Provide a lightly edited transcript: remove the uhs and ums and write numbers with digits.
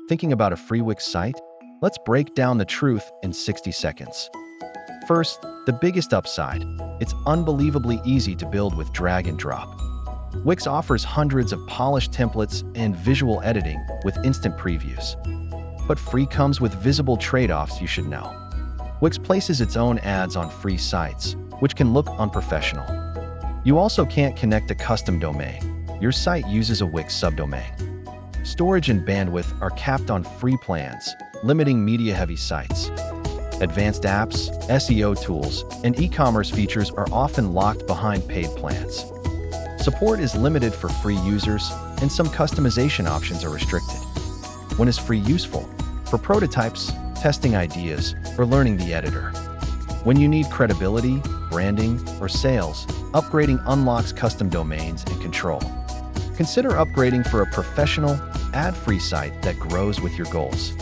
Thinking about a free Wix site? Let's break down the truth in 60 seconds. First, the biggest upside. It's unbelievably easy to build with drag and drop. Wix offers hundreds of polished templates and visual editing with instant previews. But free comes with visible trade-offs you should know. Wix places its own ads on free sites, which can look unprofessional. You also can't connect a custom domain. Your site uses a Wix subdomain. Storage and bandwidth are capped on free plans, limiting media-heavy sites. Advanced apps, SEO tools, and e-commerce features are often locked behind paid plans. Support is limited for free users, and some customization options are restricted. When is free useful? For prototypes, testing ideas, or learning the editor. When you need credibility, branding, or sales, upgrading unlocks custom domains and control. Consider upgrading for a professional, ad-free site that grows with your goals.